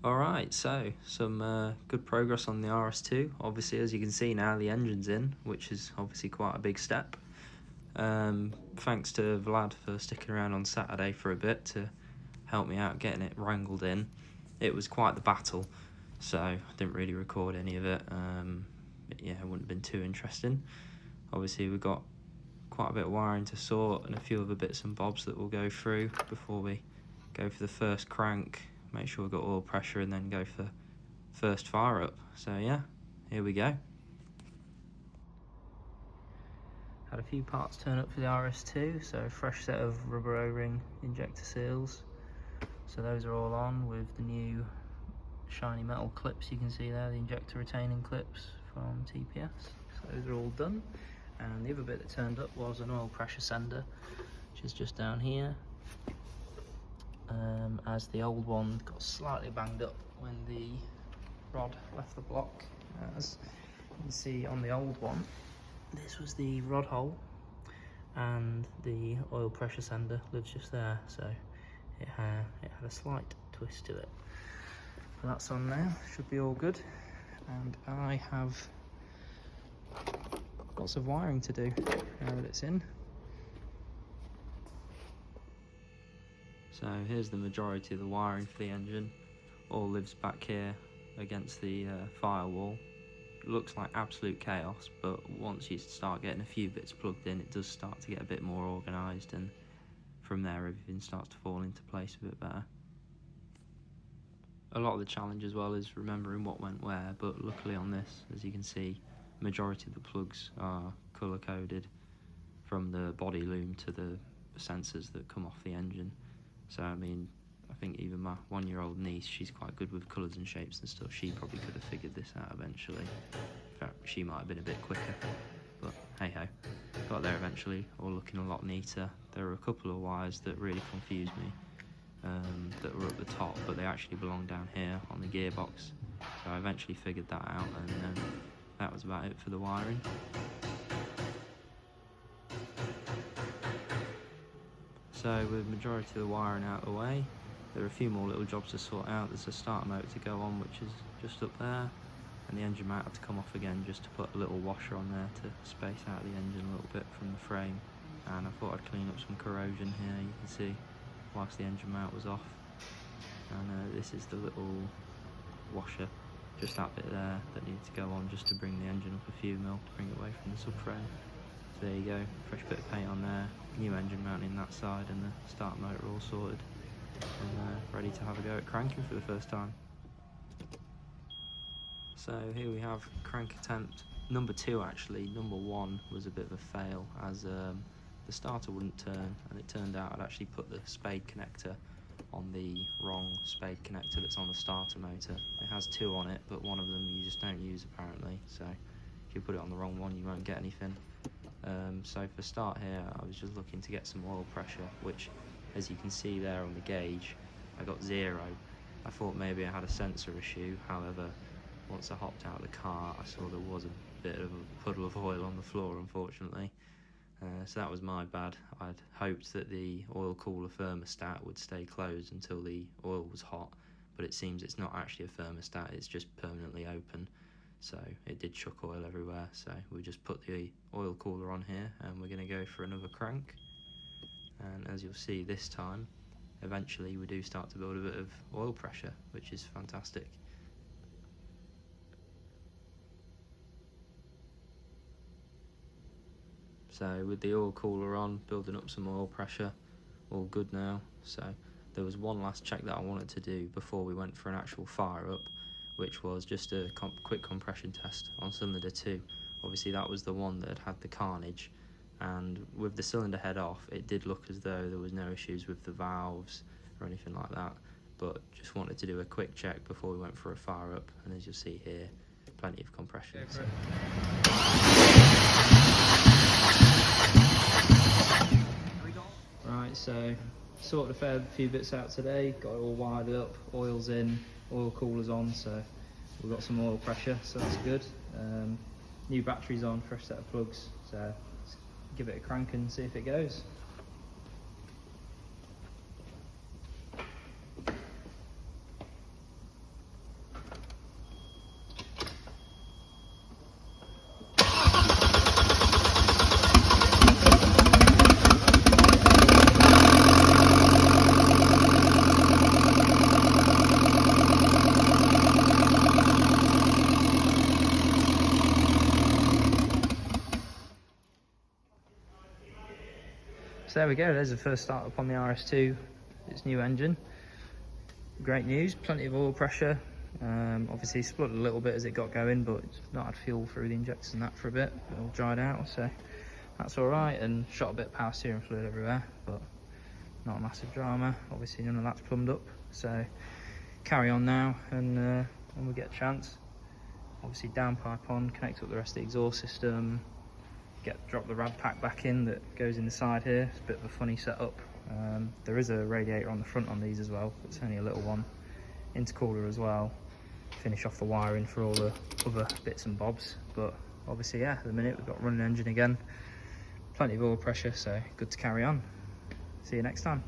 Alright, so some good progress on the RS2. Obviously, as you can see now, the engine's in, which is obviously quite a big step. Thanks to Vlad for sticking around on Saturday for a bit to help me out getting it wrangled in. It was quite the battle, so I didn't really record any of it. Yeah, it wouldn't have been too interesting. Obviously, we've got quite a bit of wiring to sort and a few other bits and bobs that we'll go through before we go for the first crank. Make sure we've got oil pressure and then go for first fire up. So yeah, here we go. Had a few parts turn up for the RS2, so a fresh set of rubber O-ring injector seals. So those are all on with the new shiny metal clips you can see there, the injector retaining clips from TPS. So those are all done. And the other bit that turned up was an oil pressure sender, which is just down here. As the old one got slightly banged up when the rod left the block. As you can see on the old one, this was the rod hole and the oil pressure sender lives just there, so it had a slight twist to it. But that's on now, should be all good. And I have lots of wiring to do now that it's in. So here's the majority of the wiring for the engine. All lives back here against the firewall. It looks like absolute chaos, but once you start getting a few bits plugged in, it does start to get a bit more organised, and from there everything starts to fall into place a bit better. A lot of the challenge as well is remembering what went where, but luckily on this, as you can see, majority of the plugs are colour coded from the body loom to the sensors that come off the engine. So I mean, I think even my 1-year-old niece, she's quite good with colours and shapes and stuff. She probably could have figured this out eventually. In fact, she might have been a bit quicker, but hey ho, got there eventually, all looking a lot neater. There were a couple of wires that really confused me, that were at the top, but they actually belong down here on the gearbox. So I eventually figured that out, and that was about it for the wiring. So with the majority of the wiring out of the way, there are a few more little jobs to sort out. There's a starter motor to go on, which is just up there, and the engine mount had to come off again just to put a little washer on there to space out the engine a little bit from the frame. And I thought I'd clean up some corrosion here, you can see, whilst the engine mount was off. And this is the little washer, just that bit there, that needs to go on just to bring the engine up a few mil, to bring it away from the subframe. So there you go, fresh bit of paint on there, new engine mount in that side, and the starter motor all sorted, and ready to have a go at cranking for the first time. So here we have crank attempt number 2 actually. Number 1 was a bit of a fail, as the starter wouldn't turn, and it turned out I'd actually put the spade connector on the wrong spade connector that's on the starter motor. It has 2 on it, but one of them you just don't use apparently, so if you put it on the wrong one you won't get anything. So for start here, I was just looking to get some oil pressure, which, as you can see there on the gauge, I got 0. I thought maybe I had a sensor issue. However, once I hopped out of the car, I saw there was a bit of a puddle of oil on the floor, unfortunately. So that was my bad. I'd hoped that the oil cooler thermostat would stay closed until the oil was hot, but it seems it's not actually a thermostat, it's just permanently open. So it did chuck oil everywhere, so we just put the oil cooler on here and we're going to go for another crank. And as you'll see this time, eventually we do start to build a bit of oil pressure, which is fantastic. So with the oil cooler on, building up some oil pressure, all good now. So there was one last check that I wanted to do before we went for an actual fire up, which was just a quick compression test on cylinder 2. Obviously that was the one that had the carnage, and with the cylinder head off, it did look as though there was no issues with the valves or anything like that, but just wanted to do a quick check before we went for a fire up, and as you'll see here, plenty of compression. So. Right, so sorted a fair few bits out today, got it all wired up, oil's in, oil cooler's on, so we've got some oil pressure, so that's good. New batteries on, fresh set of plugs, so let's give it a crank and see if it goes. So there we go, there's the first start up on the RS2, its new engine. Great news, plenty of oil pressure. Obviously spluttered a little bit as it got going, but it's not had fuel through the injectors and that for a bit. It all dried out, so that's all right. And shot a bit of power steering fluid everywhere, but not a massive drama. Obviously none of that's plumbed up, so carry on now, and when we get a chance, obviously downpipe on, connect up the rest of the exhaust system, drop the rad pack back in that goes in the side here. It's a bit of a funny setup. There is a radiator on the front on these as well, but it's only a little one. Intercooler as well. Finish off the wiring for all the other bits and bobs, but obviously, yeah, at the minute we've got running engine again, plenty of oil pressure, so good to carry on. See you next time.